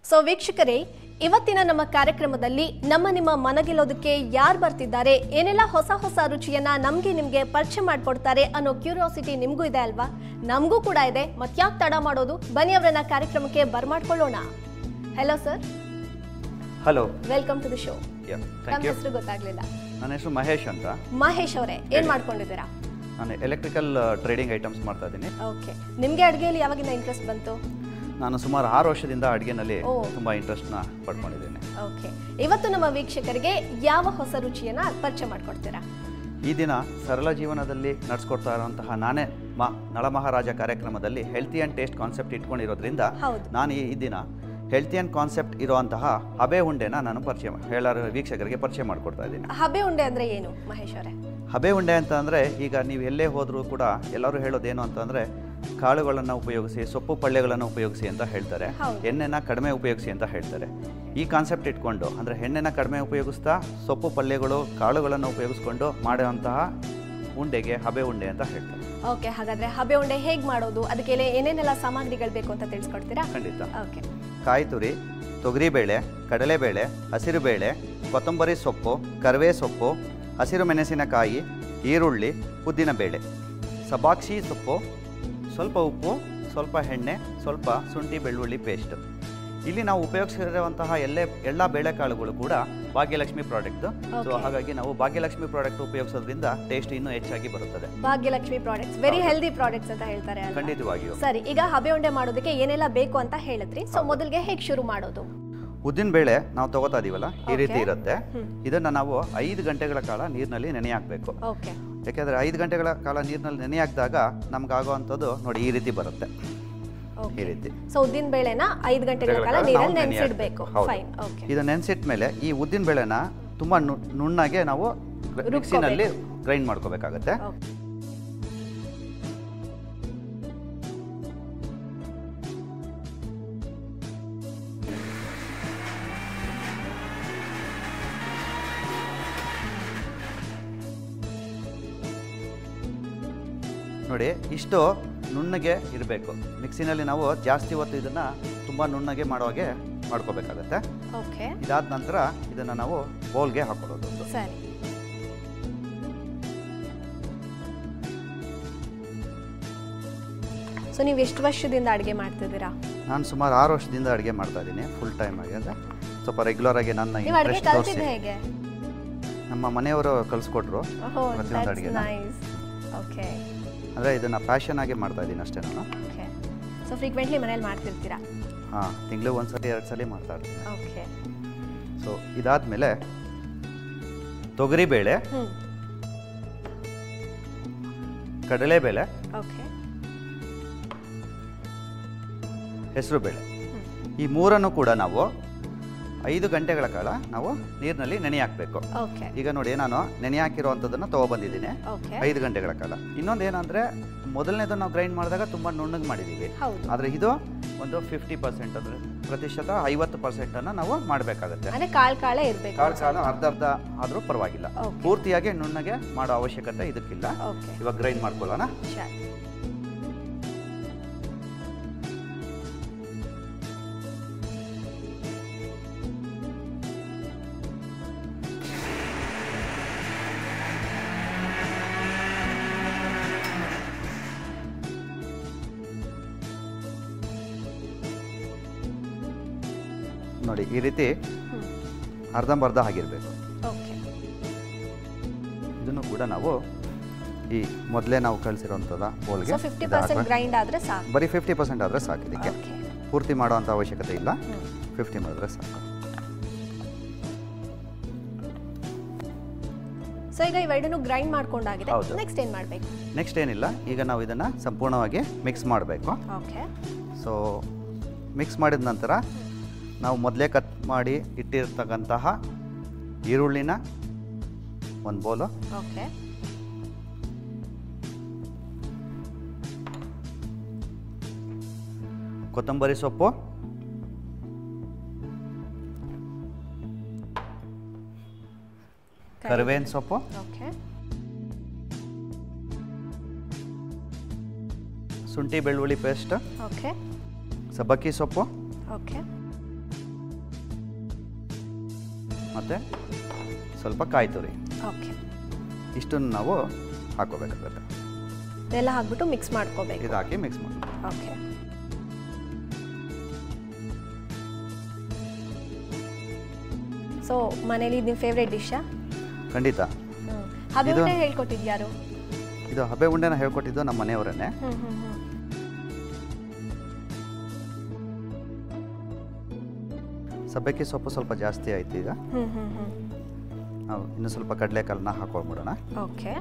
So ವೀಕ್ಷಕರೇ, ಇವತ್ತಿನ ನಮ್ಮ ಕಾರ್ಯಕ್ರಮದಲ್ಲಿ ನಿಮ್ಮ ಮನಗೆಲ್ಲೋದಕ್ಕೆ ಯಾರು ಬರ್ತಿದ್ದಾರೆ, ಏನೆಲ್ಲ ಹೊಸ ಹೊಸ ರುಚಿಯನ್ನ ನಿಮ್ಗೆ ಪರಿಚಯ ಮಾಡ್ಕೊಡ್ತಾರೆ ಅನ್ನೋ ಕ್ಯೂರಿಯಾಸಿಟಿ ನಿಮಗೂ ಇದೆ ಅಲ್ವಾ? ನಮಗೂ ಕೂಡ ಇದೆ. ಮತ್ಯಾಕೆ ತಡ ಮಾಡೋದು, ಬನ್ನಿ ಅವರನ್ನ ಕಾರ್ಯಕ್ರಮಕ್ಕೆ ಬರ್ಮಾಡ್ಕೊಳ್ಳೋಣ. Hello sir. Hello, welcome to the show. ನಮ್ಮ ಹೆಸರು ಗೊತ್ತಾಗ್ಲಿಲ್ಲ. ನನ್ನ ಹೆಸರು ಮಹೇಶ್ ಅಂತ. ಮಹೇಶ್ ಅವರೇ, ಏನ್ ಮಾಡ್ಕೊಂಡಿದ್ದೀರಾ? ನಾನು ಎಲೆಕ್ಟ್ರಿಕಲ್ ಟ್ರೇಡಿಂಗ್ ಐಟಮ್ಸ್ ಮಾಡ್ತಾ ಇದ್ದೀನಿ. ಓಕೆ, ನಿಮ್ಗೆ ಅಡುಗೆಯಲ್ಲಿ ಯಾವಾಗಿಂದ ಇಂಟ್ರೆಸ್ಟ್ ಬಂತು? ನಾನು ಸುಮಾರು 6 ವರ್ಷದಿಂದ ಅಡುಗೆನಲ್ಲಿ ತುಂಬಾ ಇಂಟ್ರೆಸ್ಟ್ನ ಪಡ್ಕೊಂಡಿದ್ದೇನೆ. ಓಕೆ, ಇವತ್ತು ನಮ್ಮ ವೀಕ್ಷಕರಿಗೆ ಯಾವ ಹೊಸ ರುಚಿಯನ್ನ ಪರಿಚಯ ಮಾಡ್ಕೊಡ್ತೀರಾ? ಈ ದಿನ ಸರಳ ಜೀವನದಲ್ಲಿ ನಡೆಸ್ಕೊಡ್ತಾ ಇರುವಂತಹ ನಾನೇ ನಳಮಹಾರಾಜ ಕಾರ್ಯಕ್ರಮದಲ್ಲಿ ಹೆಲ್ತಿ ಆ್ಯಂಡ್ ಟೇಸ್ಟ್ ಕಾನ್ಸೆಪ್ಟ್ ಇಟ್ಕೊಂಡಿರೋದ್ರಿಂದ ನಾನು ಈ ದಿನ ಹೆಲ್ತಿ ಆ್ಯಂಡ್ ಕಾನ್ಸೆಪ್ಟ್ ಇರುವಂತಹ ಹಬೆ ಉಂಡೆನ ನಾನು ವೀಕ್ಷಕರಿಗೆ ಪರಿಚಯ ಮಾಡಿಕೊಡ್ತಾ ಇದ್ದೀನಿ. ಹಬೆ ಉಂಡೆ ಅಂದರೆ ಏನು ಮಹೇಶ್ ಅವರೇ? ಹಬೆ ಉಂಡೆ ಅಂತ ಅಂದರೆ, ಈಗ ನೀವು ಎಲ್ಲೇ ಹೋದರೂ ಕೂಡ ಎಲ್ಲರೂ ಹೇಳೋದೇನು ಅಂತಂದರೆ, ಕಾಳುಗಳನ್ನು ಉಪಯೋಗಿಸಿ, ಸೊಪ್ಪು ಪಲ್ಯಗಳನ್ನು ಉಪಯೋಗಿಸಿ ಅಂತ ಹೇಳ್ತಾರೆ, ಎಣ್ಣೆನ ಕಡಿಮೆ ಉಪಯೋಗಿಸಿ ಅಂತ ಹೇಳ್ತಾರೆ. ಈ ಕಾನ್ಸೆಪ್ಟ್ ಇಟ್ಕೊಂಡು, ಅಂದರೆ ಎಣ್ಣೆನ ಕಡಿಮೆ ಉಪಯೋಗಿಸ್ತಾ ಸೊಪ್ಪು ಪಲ್ಯಗಳು ಕಾಳುಗಳನ್ನು ಉಪಯೋಗಿಸ್ಕೊಂಡು ಮಾಡುವಂತಹ ಉಂಡೆಗೆ ಹಬೆ ಉಂಡೆ ಅಂತ ಹೇಳ್ತಾರೆ. ಓಕೆ, ಹಾಗಾದರೆ ಹಬೆ ಉಂಡೆ ಹೇಗೆ ಮಾಡೋದು, ಅದಕ್ಕೆ ಏನೇನೆಲ್ಲ ಸಾಮಗ್ರಿಗಳು ಬೇಕು ಅಂತ ತಿಳಿಸ್ಕೊಡ್ತೀರಾ? ಖಂಡಿತ. ಓಕೆ, ಕಾಯಿ ತುರಿ, ತೊಗರಿಬೇಳೆ, ಕಡಲೆಬೇಳೆ, ಹಸಿರುಬೇಳೆ, ಕೊತ್ತಂಬರಿ ಸೊಪ್ಪು, ಕರಿವೆ ಸೊಪ್ಪು, ಹಸಿರು ಮೆಣಸಿನಕಾಯಿ, ಈರುಳ್ಳಿ, ಉದ್ದಿನಬೇಳೆ, ಸಬಾಕ್ಷಿ ಸೊಪ್ಪು, ಸ್ವಲ್ಪ ಉಪ್ಪು, ಸ್ವಲ್ಪ ಎಣ್ಣೆ, ಸ್ವಲ್ಪ ಶುಂಠಿ ಬೆಳ್ಳುಳ್ಳಿ ಪೇಸ್ಟ್. ಇಲ್ಲಿ ನಾವು ಉಪಯೋಗಿಸಿರುವಂತಹ ಎಲ್ಲ ಬೇಳೆಕಾಳುಗಳು ಕೂಡ ಭಾಗ್ಯಲಕ್ಷ್ಮಿ ಪ್ರಾಡಕ್ಟ್. ಸೊ ಹಾಗಾಗಿ ನಾವು ಭಾಗ್ಯಲಕ್ಷ್ಮಿ ಪ್ರಾಡಕ್ಟ್ ಉಪಯೋಗಿಸೋದ್ರಿಂದ ಟೇಸ್ಟ್ ಇನ್ನೂ ಹೆಚ್ಚಾಗಿ ಬರುತ್ತದೆ. Bhagyalakshmi products very healthy products ಅಂತ ಹೇಳ್ತಾರೆ. ಖಂಡಿತವಾಗಿಯೂ. ಸರಿ, ಈಗ ಹಬೆ ಉಂಡೆ ಮಾಡೋದಕ್ಕೆ ಏನೆಲ್ಲ ಬೇಕು ಅಂತ ಹೇಳಿದ್ರಿ. ಸೊ ಮೊದಲಿಗೆ ಹೇಗೆ ಶುರು ಮಾಡೋದು? ಉದ್ದಿನ ಬೇಳೆ ನಾವು ತಗೋತಾ ಇದೀವಲ್ಲ, ಈ ರೀತಿ ಇರುತ್ತೆ. ಇದನ್ನ ನಾವು 5 ಗಂಟೆಗಳ ಕಾಲ ನೀರಿನಲ್ಲಿ ನೆನೆ ಹಾಕಬೇಕು. ಯಾಕೆಂದ್ರೆ 5 ಗಂಟೆಗಳ ಕಾಲ ನೀರಿನಲ್ಲಿ ನೆನೆ ಹಾಕಿದಾಗ ನಮ್ಗಾಗುವಂಥದ್ದು ನೋಡಿ ಈ ರೀತಿ ಬರುತ್ತೆ. ಈ ರೀತಿ. ಸೊ ಉದ್ದಿನ ಬೇಳೆನ 5 ಗಂಟೆಗಳ ಕಾಲ ನೀರಲ್ಲಿ ನೆನೆಸಿಡಬೇಕು. ಫೈನ್. ಓಕೆ, ಇದು ನೆನೆಸಿಟ್ಟ ಮೇಲೆ ಈ ಉದ್ದಿನ ಬೇಳೆನ ತುಂಬಾ ನುಣ್ಣಗೆ ನಾವು ಮಿಕ್ಸಿನಲ್ಲಿ ಗ್ರೈಂಡ್ ಮಾಡ್ಕೋಬೇಕಾಗತ್ತೆ. ನೋಡಿ, ಇಷ್ಟು ನುಣ್ಣಗೆ ಇರಬೇಕು. ಮಿಕ್ಸಿನಲ್ಲಿ ನಾವು ಜಾಸ್ತಿ ಹೊತ್ತು ಇದನ್ನು ತುಂಬ ನುಣ್ಣಗೆ ಮಾಡುವಾಗೆ ಮಾಡ್ಕೋಬೇಕಾಗತ್ತೆ. ಇದಾದ ನಂತರ ಇದನ್ನು ನಾವು ಬೌಲ್ಗೆ ಹಾಕೊಳ್ಳೋದು. ಸರಿ. ಸೊ ನೀವು ಎಷ್ಟು ವರ್ಷದಿಂದ ಅಡುಗೆ ಮಾಡ್ತಿದ್ದೀರಾ? ನಾನು ಸುಮಾರು 6 ವರ್ಷದಿಂದ ಅಡುಗೆ ಮಾಡ್ತಾ ಇದ್ದೀನಿ, ಫುಲ್ ಟೈಮ್ ಆಗಿ. ಅಂದರೆ ಸ್ವಲ್ಪ ರೆಗ್ಯುಲರ್ ಆಗಿ ನನ್ನ ಇಂಟ್ರೆಸ್ಟ್ ತೋರಿಸಿ ನಮ್ಮ ಮನೆಯವರು ಕಲಿಸ್ಕೊಟ್ರು ಪ್ರತಿಯೊಂದು ಅಡುಗೆ. ಓಕೆ, ಅಂದರೆ ಇದನ್ನು ಪ್ಯಾಷನ್ ಆಗಿ ಮಾಡ್ತಾ ಇದ್ದೀನಿ ಅಷ್ಟೇ ನಾನು. ಓಕೆ, ಸೊ ಫ್ರೀಕ್ವೆಂಟ್ಲಿ ಮನೇಲಿ ಮಾಡ್ತಿರ್ತೀರಾ? ಹಾಂ, ತಿಂಗಳು 1 ಸಲ 2 ಸಲ ಮಾಡ್ತಾ ಇರ್ತೀನಿ. ಓಕೆ. ಸೊ ಇದಾದಮೇಲೆ ತೊಗರಿಬೇಳೆ, ಕಡಲೆಬೇಳೆ, ಓಕೆ, ಹೆಸರುಬೇಳೆ, ಈ ಮೂರನ್ನು ಕೂಡ ನಾವು 5 ಗಂಟೆಗಳ ಕಾಲ ನಾವು ನೀರಿನಲ್ಲಿ ನೆನೆ ಹಾಕಬೇಕು. ಈಗ ನೋಡಿ, ನಾನು ನೆನೆ ಹಾಕಿರುವಂಥದ್ದನ್ನು ತೊಗೊಬಂದಿದ್ದೀನಿ 5 ಗಂಟೆಗಳ ಕಾಲ. ಇನ್ನೊಂದು ಏನಂದರೆ, ಮೊದಲನೇದು ನಾವು ಗ್ರೈಂಡ್ ಮಾಡಿದಾಗ ತುಂಬ ನುಣ್ಣಗೆ ಮಾಡಿದ್ದೀವಿ. ಆದರೆ ಇದು ಒಂದು 50% ಅಂದರೆ ಪ್ರತಿಶತ 50% ನಾವು ಮಾಡಬೇಕಾಗುತ್ತೆ. ಕಾಳು ಇರಬೇಕು. ಕಾಳು ಅರ್ಧ ಆದರೂ ಪರವಾಗಿಲ್ಲ, ಪೂರ್ತಿಯಾಗಿ ನುಣ್ಣಗೆ ಮಾಡೋ ಅವಶ್ಯಕತೆ ಇದಕ್ಕಿಲ್ಲ. ಇವಾಗ ಗ್ರೈಂಡ್ ಮಾಡ್ಕೊಳ್ಳೋಣ. ನೋಡಿ, ಈ ರೀತಿ ಅರ್ಧಂಬರ್ಧ ಆಗಿರಬೇಕು. ಇದನ್ನು ಕೂಡ ನಾವು ಈ ಮೊದಲೇ ನಾವು ಕಳಿಸಿರುವಂಥದ್ದು ಬೋಲ್ಗೆ ಬರೀ 50% ಆದರೆ ಸಾಕು. ಇದಕ್ಕೆ ಪೂರ್ತಿ ಮಾಡುವಂಥ ಅವಶ್ಯಕತೆ ಇಲ್ಲ, 50 ಮಾಡಿದ್ರೆ ಸಾಕು. ಸೊ ಈಗ ಇವೆರಡನ್ನು ಗ್ರೈಂಡ್ ಮಾಡ್ಕೊಂಡಾಗಿದೆ. ನೆಕ್ಸ್ಟ್ ಏನು ಮಾಡಬೇಕು? ನೆಕ್ಸ್ಟ್ ಏನಿಲ್ಲ, ಈಗ ನಾವು ಇದನ್ನು ಸಂಪೂರ್ಣವಾಗಿ ಮಿಕ್ಸ್ ಮಾಡಬೇಕು. ಸೊ ಮಿಕ್ಸ್ ಮಾಡಿದ ನಂತರ ನಾವು ಮೊದಲೇ ಕಟ್ ಮಾಡಿ ಇಟ್ಟಿರ್ತಕ್ಕಂತಹ ಈರುಳ್ಳಿನ ಒಂದು ಬೌಲು, ಕೊತ್ತಂಬರಿ ಸೊಪ್ಪು, ಕರಿಬೇವಿನ ಸೊಪ್ಪು, ಶುಂಠಿ ಬೆಳ್ಳುಳ್ಳಿ ಪೇಸ್ಟ್, ಓಕೆ, ಸಬ್ಬಕ್ಕಿ ಸೊಪ್ಪು, ಓಕೆ, ಮತ್ತು ಸ್ವಲ್ಪ ಕಾಯಿ ತುರಿ, ಓಕೆ. ಇಷ್ಟನ್ನು ನಾವು ಹಾಕೋಬೇಕಾಗುತ್ತೆ. ಇದೆಲ್ಲ ಹಾಕ್ಬಿಟ್ಟು ಮಿಕ್ಸ್ ಮಾಡ್ಕೋಬೇಕು. ಇದು ಹಾಕಿ ಮಿಕ್ಸ್ ಮಾಡಿ. ಓಕೆ. ಸೊ ಮನೇಲಿ ನಿಮ್ಮ ಫೇವ್ರೇಟ್ ಡಿಶಾ? ಖಂಡಿತ. ಹಬೆ ಉಂಡೆ ಹೇಳ್ಕೊಟ್ಟಿದ್ದು ಯಾರು? ಇದು ಹಬೆ ಉಂಡೆನ ಹೇಳ್ಕೊಟ್ಟಿದ್ದು ನಮ್ಮ ಮನೆಯವರನ್ನೇ. ಸಬ್ಬಕ್ಕಿ ಸೊಪ್ಪು ಸ್ವಲ್ಪ ಜಾಸ್ತಿ ಆಯ್ತು ಈಗ. ನಾವು ಇನ್ನು ಸ್ವಲ್ಪ ಕಡಲೆಕಾಳನ್ನ ಹಾಕೊಂಡ್ಬಿಡೋಣ. ಓಕೆ.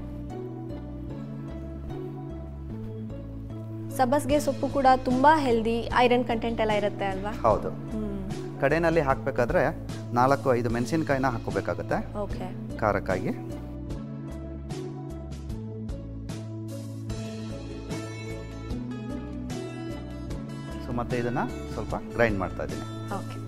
ಸಬ್ಬಸ್ಗೆ ಸೊಪ್ಪು ಕೂಡ ತುಂಬಾ ಹೆಲ್ದಿ, ಐರನ್ ಕಂಟೆಂಟ್ ಎಲ್ಲ ಇರುತ್ತೆ ಅಲ್ವಾ? ಹೌದು. ಕಡೆನಲ್ಲಿ ಹಾಕಬೇಕಾದ್ರೆ 4-5 ಮೆಣಸಿನಕಾಯಿನ ಹಾಕೋಬೇಕಾಗತ್ತೆ. ಓಕೆ. ಖಾರಕ್ಕಾಗಿ. ಸೊ ಮತ್ತೆ ಇದನ್ನ ಸ್ವಲ್ಪ ಗ್ರೈಂಡ್ ಮಾಡ್ತಾ ಇದ್ದೀನಿ. ಓಕೆ.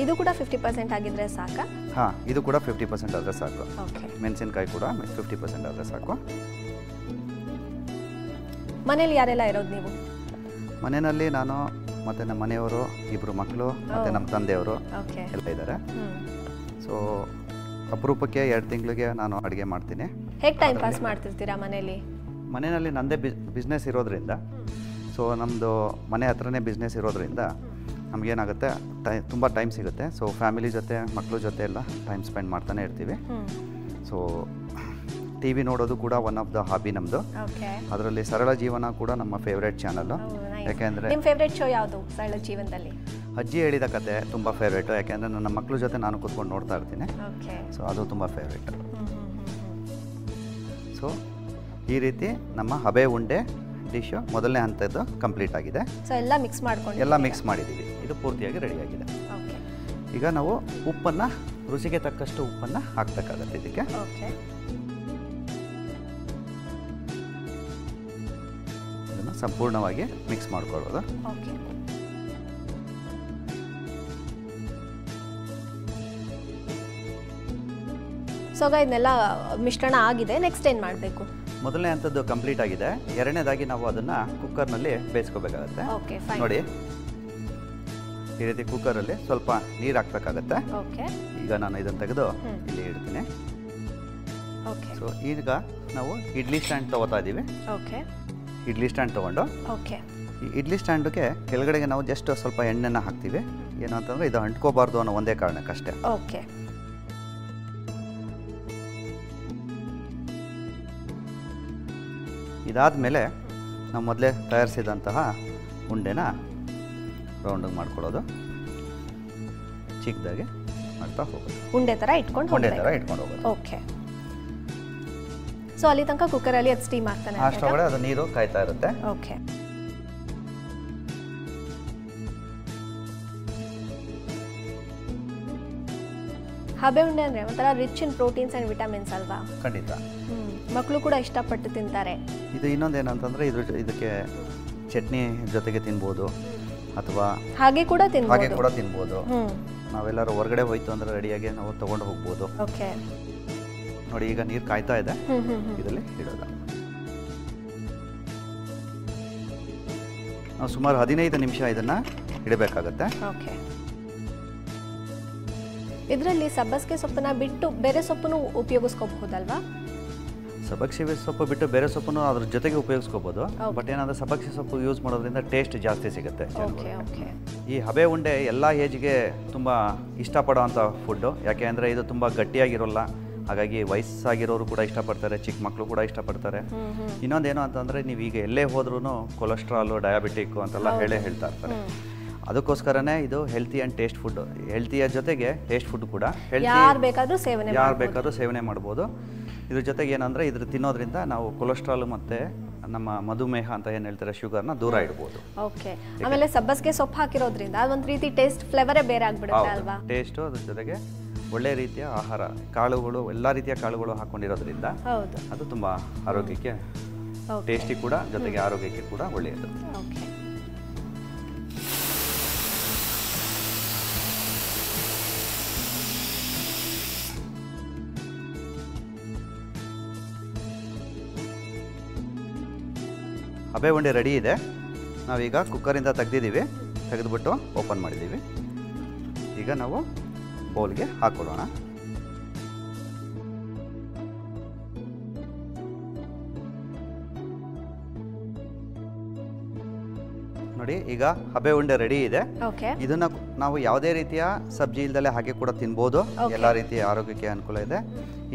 ಇದು ಕೂಡ 50% ಆಗಿದ್ರೆ ಸಾಕಾ? ಹಾಂ, ಇದು ಕೂಡ 50% ಆದರೆ ಸಾಕು. ಓಕೆ. ಮೆಣಸಿನಕಾಯಿ ಕೂಡ 50% ಆದರೆ ಸಾಕು. ಮನೇಲಿ ಯಾರೆಲ್ಲ ಇರೋದು ನೀವು? ಮನೆಯಲ್ಲಿ ನಾನು ಮತ್ತು ನಮ್ಮ ಮನೆಯವರು, 2 ಮಕ್ಕಳು ಮತ್ತು ನಮ್ಮ ತಂದೆಯವರು ಓಕೆ ಎಲ್ಲ ಇದ್ದಾರೆ. ಸೊ ಅಪರೂಪಕ್ಕೆ 2 ತಿಂಗಳಿಗೆ ನಾನು ಅಡುಗೆ ಮಾಡ್ತೀನಿ. ಹೇಗೆ ಟೈಮ್ ಪಾಸ್ ಮಾಡ್ತಿರ್ತೀರಾ ಮನೇಲಿ? ಮನೆಯಲ್ಲಿ ನನ್ನದೇ ಬಿಸ್ನೆಸ್ ಇರೋದ್ರಿಂದ, ಸೊ ನಮ್ಮದು ಮನೆ ಹತ್ರನೇ ಬಿಸ್ನೆಸ್ ಇರೋದ್ರಿಂದ ನಮಗೇನಾಗುತ್ತೆ, ತುಂಬ ಟೈಮ್ ಸಿಗುತ್ತೆ. ಸೊ ಫ್ಯಾಮಿಲಿ ಜೊತೆ, ಮಕ್ಕಳ ಜೊತೆ ಎಲ್ಲ ಟೈಮ್ ಸ್ಪೆಂಡ್ ಮಾಡ್ತಾನೆ ಇರ್ತೀವಿ. ಸೊ ಟಿ ವಿ ನೋಡೋದು ಕೂಡ ಒನ್ ಆಫ್ ದ ಹಾಬಿ ನಮ್ಮದು. ಅದರಲ್ಲಿ ಸರಳ ಜೀವನ ಕೂಡ ನಮ್ಮ ಫೇವ್ರೇಟ್ ಚಾನಲ್ಲು. ಯಾಕೆಂದರೆ ನಿಮ್ಮ ಫೇವ್ರೇಟ್ ಶೋ ಯಾವುದು ಸರಳ ಜೀವನದಲ್ಲಿ? ಅಜ್ಜಿ ಹೇಳಿದ ಕತೆ ತುಂಬ ಫೇವ್ರೇಟು. ಯಾಕೆಂದರೆ ನನ್ನ ಮಕ್ಕಳ ಜೊತೆ ನಾನು ಕೂತ್ಕೊಂಡು ನೋಡ್ತಾ ಇರ್ತೀನಿ. ಸೊ ಅದು ತುಂಬ ಫೇವ್ರೇಟ್. ಸೊ ಈ ರೀತಿ ನಮ್ಮ ಹಬೆ ಉಂಡೆ ಡಿಶು ಮೊದಲನೇ ಹಂತದ್ದು ಕಂಪ್ಲೀಟ್ ಆಗಿದೆ. ಸೊ ಎಲ್ಲ ಮಿಕ್ಸ್ ಮಾಡ್ಕೊಂಡು ಎಲ್ಲ ಮಿಕ್ಸ್ ಮಾಡಿದ್ದೀವಿ. ಇದು ಪೂರ್ತಿಯಾಗಿ ರೆಡಿಯಾಗಿದೆ. ಈಗ ನಾವು ಉಪ್ಪನ್ನು, ರುಚಿಗೆ ತಕ್ಕಷ್ಟು ಉಪ್ಪನ್ನು ಹಾಕಬೇಕಾಗತ್ತೆ ಇದಕ್ಕೆ. ಇದನ್ನು ಸಂಪೂರ್ಣವಾಗಿ ಮಿಕ್ಸ್ ಮಾಡ್ಕೊಳ್ಳೋದು. ಸೊ ಇದನ್ನೆಲ್ಲ ಮಿಶ್ರಣ ಆಗಿದೆ, ನೆಕ್ಸ್ಟ್ ಏನು ಮಾಡಬೇಕು? ಮೊದಲನೇ ಹಂತದ್ದು ಕಂಪ್ಲೀಟ್ ಆಗಿದೆ. ಎರಡನೇದಾಗಿ ನಾವು ಅದನ್ನು ಕುಕ್ಕರ್ನಲ್ಲಿ ಬೇಯಿಸ್ಕೋಬೇಕಾಗತ್ತೆ. ನೋಡಿ, ಈ ರೀತಿ ಕುಕ್ಕರಲ್ಲಿ ಸ್ವಲ್ಪ ನೀರು ಹಾಕಬೇಕಾಗತ್ತೆ. ಈಗ ನಾನು ಇದನ್ನು ತೆಗೆದು ಇಲ್ಲಿ ಇಡ್ತೀನಿ. ಸೊ ಈಗ ನಾವು ಇಡ್ಲಿ ಸ್ಟ್ಯಾಂಡ್ ತೊಗೋತಾ ಇದ್ದೀವಿ. ಇಡ್ಲಿ ಸ್ಟ್ಯಾಂಡ್ ತೊಗೊಂಡು ಈ ಇಡ್ಲಿ ಸ್ಟ್ಯಾಂಡ್ಗೆ ಕೆಳಗಡೆಗೆ ನಾವು ಜಸ್ಟ್ ಸ್ವಲ್ಪ ಎಣ್ಣೆನ ಹಾಕ್ತೀವಿ. ಏನು ಅಂತಂದರೆ ಇದು ಅಂಟ್ಕೋಬಾರ್ದು ಅನ್ನೋ ಒಂದೇ ಕಾರಣಕ್ಕಷ್ಟೇ. ಇದಾದಮೇಲೆ ನಾವು ಮೊದಲೇ ತಯಾರಿಸಿದಂತಹ ಉಂಡೆನ ರೌಂಡಿಗೆ ಮಾಡ್ಕೊಳ್ಳೋದು. ಚಿಕ್ಕದಾಗಿ ಮಾಡ್ತಾ ಹೋಗೋದು. ಉಂಡೆ ಥರ ಇಟ್ಕೊಂಡು ಹೋಗೋದು. ಓಕೆ. ಸೊ ಅಲ್ಲಿ ತನಕ ಕುಕ್ಕರಲ್ಲಿ ಅದು ಸ್ಟೀಮ್ ಆಗ್ತಾನೆ, ಅಷ್ಟೊಳಗಡೆ ಅದು ನೀರು ಕಾಯ್ತಾ ಇರುತ್ತೆ. ಓಕೆ. ಹಬೆ ಉಂಡೆ ಅಂದರೆ ಒಂಥರ rich in proteins and vitamins ಅಲ್ವಾ? ಖಂಡಿತ. ಮಕ್ಕಳು ಕೂಡ ಇಷ್ಟಪಟ್ಟು ತಿಂತಾರೆ. ಇದು ಇನ್ನೊಂದೇನಂತಂದರೆ ಇದಕ್ಕೆ ಚಟ್ನಿ ಜೊತೆಗೆ ತಿನ್ಬೋದು, ಅಥವಾ ಹಾಗೆ ಕೂಡ ತಿನ್ಬೋದು. ನಾವೆಲ್ಲರೂ ಹೊರಗಡೆ ಹೋಯ್ತು ಅಂದರೆ ರೆಡಿಯಾಗಿ ನಾವು ತೊಗೊಂಡು ಹೋಗ್ಬೋದು. ಓಕೆ. ನೋಡಿ, ಈಗ ನೀರು ಕಾಯ್ತಾ ಇದೆ. ಇದರಲ್ಲಿ ಇಡೋದು. ನಾವು ಸುಮಾರು 15 ನಿಮಿಷ ಇದನ್ನು ಇಡಬೇಕಾಗತ್ತೆ. ಓಕೆ. ಇದರಲ್ಲಿ ಸಬ್ಬಸಿಗೆ ಸೊಪ್ಪನ್ನ ಬಿಟ್ಟು ಬೇರೆ ಸೊಪ್ಪನ್ನು ಉಪಯೋಗಿಸ್ಕೋಬಹುದಲ್ವಾ? ಸಬ್ಬಕ್ಕಿ ಸೊಪ್ಪು ಬಿಟ್ಟು ಬೇರೆ ಸೊಪ್ಪನ್ನು ಅದ್ರ ಜೊತೆಗೆ ಉಪಯೋಗಿಸ್ಕೋಬೋದು. ಬಟ್ ಏನಂದರೆ ಸಬ್ಬಕ್ಕಿ ಸೊಪ್ಪು ಯೂಸ್ ಮಾಡೋದ್ರಿಂದ ಟೇಸ್ಟ್ ಜಾಸ್ತಿ ಸಿಗುತ್ತೆ. ಈ ಹಬೆ ಉಂಡೆ ಎಲ್ಲ ಏಜ್ಗೆ ತುಂಬ ಇಷ್ಟಪಡೋವಂಥ ಫುಡ್ಡು. ಯಾಕೆ ಅಂದರೆ ಇದು ತುಂಬ ಗಟ್ಟಿಯಾಗಿರೋಲ್ಲ. ಹಾಗಾಗಿ ವಯಸ್ಸಾಗಿರೋರು ಕೂಡ ಇಷ್ಟಪಡ್ತಾರೆ, ಚಿಕ್ಕ ಮಕ್ಕಳು ಕೂಡ ಇಷ್ಟಪಡ್ತಾರೆ. ಇನ್ನೊಂದೇನು ಅಂತಂದರೆ ನೀವು ಈಗ ಎಲ್ಲೇ ಹೋದ್ರೂ ಕೊಲೆಸ್ಟ್ರಾಲು, ಡಯಾಬಿಟಿಕ್ಕು ಅಂತೆಲ್ಲ ಹೇಳ್ತಾ ಇರ್ತಾರೆ. ಅದಕ್ಕೋಸ್ಕರನೇ ಇದು ಹೆಲ್ತಿ ಆ್ಯಂಡ್ ಟೇಸ್ಟ್ ಫುಡ್ಡು. ಹೆಲ್ತಿಯ ಜೊತೆಗೆ ಟೇಸ್ಟ್ ಫುಡ್ ಕೂಡ ಯಾರು ಬೇಕಾದರೂ ಸೇವನೆ ಮಾಡ್ಬೋದು. ಇದ್ರ ಜೊತೆಗೆ ಏನಂದರೆ ಇದ್ರ ತಿನ್ನೋದ್ರಿಂದ ನಾವು ಕೊಲೆಸ್ಟ್ರಾಲ್ ಮತ್ತು ನಮ್ಮ ಮಧುಮೇಹ ಅಂತ ಏನು ಹೇಳ್ತಾರೆ, ಶುಗರ್ನ ದೂರ ಇಡ್ಬೋದು. ಓಕೆ. ಆಮೇಲೆ ಸಬ್ಬಸಿಗೆ ಸೊಪ್ಪು ಹಾಕಿರೋದ್ರಿಂದ ಅದೊಂದು ರೀತಿ ಟೇಸ್ಟ್ ಫ್ಲೇವರೇ ಬೇರೆ ಆಗಿಬಿಡುತ್ತೆ ಅಲ್ವಾ? ಟೇಸ್ಟು, ಅದ್ರ ಜೊತೆಗೆ ಒಳ್ಳೆ ರೀತಿಯ ಆಹಾರ, ಕಾಳುಗಳು, ಎಲ್ಲ ರೀತಿಯ ಕಾಳುಗಳು ಹಾಕೊಂಡಿರೋದ್ರಿಂದ ಅದು ತುಂಬ ಆರೋಗ್ಯಕ್ಕೆ ಟೇಸ್ಟಿ ಕೂಡ, ಜೊತೆಗೆ ಆರೋಗ್ಯಕ್ಕೆ ಕೂಡ ಒಳ್ಳೆಯದು. ಹಬೆ ಉಂಡೆ ರೆಡಿ ಇದೆ. ನಾವೀಗ ಕುಕ್ಕರಿಂದ ತೆಗೆದಿದ್ದೀವಿ, ತೆಗೆದುಬಿಟ್ಟು ಓಪನ್ ಮಾಡಿದ್ದೀವಿ. ಈಗ ನಾವು ಬೌಲ್ಗೆ ಹಾಕ್ಕೊಳ್ಳೋಣ. ನೋಡಿ, ಈಗ ಹಬೆ ಉಂಡೆ ರೆಡಿ ಇದೆ. ಇದನ್ನ ನಾವು ಯಾವುದೇ ರೀತಿಯ ಸಬ್ಜಿ ಇಲ್ದಲೆ ಹಾಗೆ ಕೂಡ ತಿನ್ಬೋದು. ಎಲ್ಲ ರೀತಿಯ ಆರೋಗ್ಯಕ್ಕೆ ಅನುಕೂಲ ಇದೆ.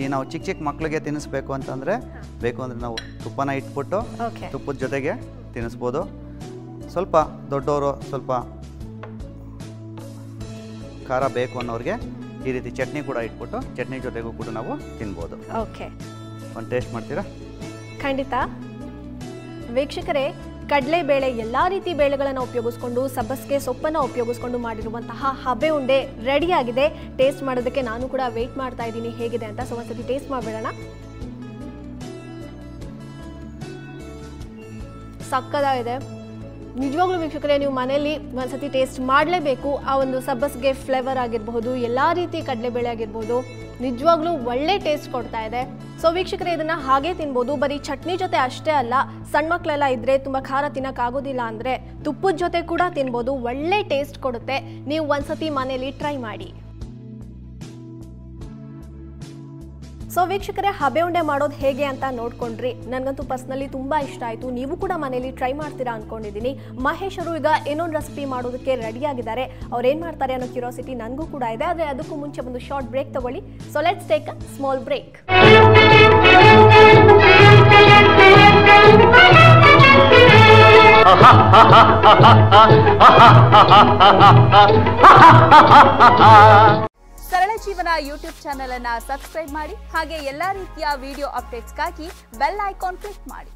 ಈ ನಾವು ಚಿಕ್ಕ ಚಿಕ್ಕ ಮಕ್ಕಳಿಗೆ ತಿನ್ನಿಸ್ಬೇಕು ಅಂತಂದ್ರೆ ಬೇಕು ಅಂದ್ರೆ ನಾವು ತುಪ್ಪನ ಇಟ್ಬಿಟ್ಟು ತುಪ್ಪದ ಜೊತೆಗೆ ತಿನ್ನಿಸ್ಬೋದು. ಸ್ವಲ್ಪ ದೊಡ್ಡವರು ಸ್ವಲ್ಪ ಖಾರ ಬೇಕು ಅನ್ನೋರಿಗೆ ಈ ರೀತಿ ಚಟ್ನಿ ಕೂಡ ಇಟ್ಬಿಟ್ಟು ಚಟ್ನಿ ಜೊತೆಗೂ ಕೂಡ ನಾವು ತಿನ್ಬೋದು. ಒಂದು ಟೇಸ್ಟ್ ಮಾಡ್ತೀರಾ? ಖಂಡಿತ. ವೀಕ್ಷಕರೇ, ಕಡಲೆಬೇಳೆ ಎಲ್ಲ ರೀತಿ ಬೇಳೆಗಳನ್ನು ಉಪಯೋಗಿಸ್ಕೊಂಡು ಸಬ್ಬಸಿಗೆ ಸೊಪ್ಪನ್ನು ಉಪಯೋಗಿಸ್ಕೊಂಡು ಮಾಡಿರುವಂತಹ ಹಬೆ ಉಂಡೆ ರೆಡಿ ಆಗಿದೆ. ಟೇಸ್ಟ್ ಮಾಡೋದಕ್ಕೆ ನಾನು ಕೂಡ ವೇಟ್ ಮಾಡ್ತಾ ಇದ್ದೀನಿ ಹೇಗಿದೆ ಅಂತ. ಸೊ ಒಂದ್ಸತಿ ಟೇಸ್ಟ್ ಮಾಡಿಬಿಡೋಣ. ಸಕ್ಕತ್ತಾಗಿದೆ ನಿಜವಾಗ್ಲೂ ವೀಕ್ಷಕರೇ. ನೀವು ಮನೆಯಲ್ಲಿ ಒಂದ್ಸತಿ ಟೇಸ್ಟ್ ಮಾಡಲೇಬೇಕು. ಆ ಒಂದು ಸಬ್ಬಸಿಗೆ ಫ್ಲೇವರ್ ಆಗಿರಬಹುದು, ಎಲ್ಲ ರೀತಿ ಕಡಲೆಬೇಳೆ ಆಗಿರ್ಬೋದು, ನಿಜವಾಗ್ಲೂ ಒಳ್ಳೆ ಟೇಸ್ಟ್ ಕೊಡ್ತಾ ಇದೆ. ಸೊ ವೀಕ್ಷಕರೇ, ಇದನ್ನ ಹಾಗೆ ತಿನ್ಬೋದು. ಬರೀ ಚಟ್ನಿ ಜೊತೆ ಅಷ್ಟೇ ಅಲ್ಲ, ಸಣ್ಣ ಮಕ್ಕಳೆಲ್ಲ ಇದ್ರೆ ತುಂಬ ಖಾರ ತಿನ್ನೋಕ್ಕಾಗೋದಿಲ್ಲ ಅಂದರೆ ತುಪ್ಪದ ಜೊತೆ ಕೂಡ ತಿನ್ಬೋದು. ಒಳ್ಳೆ ಟೇಸ್ಟ್ ಕೊಡುತ್ತೆ. ನೀವು ಒಂದ್ಸತಿ ಮನೇಲಿ ಟ್ರೈ ಮಾಡಿ. ಸೊ ವೀಕ್ಷಕರೇ, ಹಬೆ ಉಂಡೆ ಮಾಡೋದು ಹೇಗೆ ಅಂತ ನೋಡ್ಕೊಂಡ್ರಿ. ನನಗಂತೂ ಪರ್ಸ್ನಲಿ ತುಂಬ ಇಷ್ಟ ಆಯಿತು. ನೀವು ಕೂಡ ಮನೇಲಿ ಟ್ರೈ ಮಾಡ್ತೀರಾ ಅಂದ್ಕೊಂಡಿದ್ದೀನಿ. ಮಹೇಶ್ ಅವರು ಈಗ ಇನ್ನೊಂದು ರೆಸಿಪಿ ಮಾಡೋದಕ್ಕೆ ರೆಡಿ ಆಗಿದ್ದಾರೆ. ಅವ್ರು ಏನು ಮಾಡ್ತಾರೆ ಅನ್ನೋ ಕ್ಯೂರಿಯಾಸಿಟಿ ನನಗೂ ಕೂಡ ಇದೆ. ಆದರೆ ಅದಕ್ಕೂ ಮುಂಚೆ ಒಂದು ಶಾರ್ಟ್ ಬ್ರೇಕ್ ತಗೊಳ್ಳಿ. So let's take a small break. Sarala Jeevana YouTube channel ಅನ್ನು ಸಬ್ಸ್ಕ್ರೈಬ್ ಮಾಡಿ. ಹಾಗೆ ಎಲ್ಲಾ ರೀತಿಯ ವಿಡಿಯೋ ಅಪ್ಡೇಟ್ಸ್ಗಾಗಿ ಬೆಲ್ ಐಕಾನ್ ಕ್ಲಿಕ್ ಮಾಡಿ.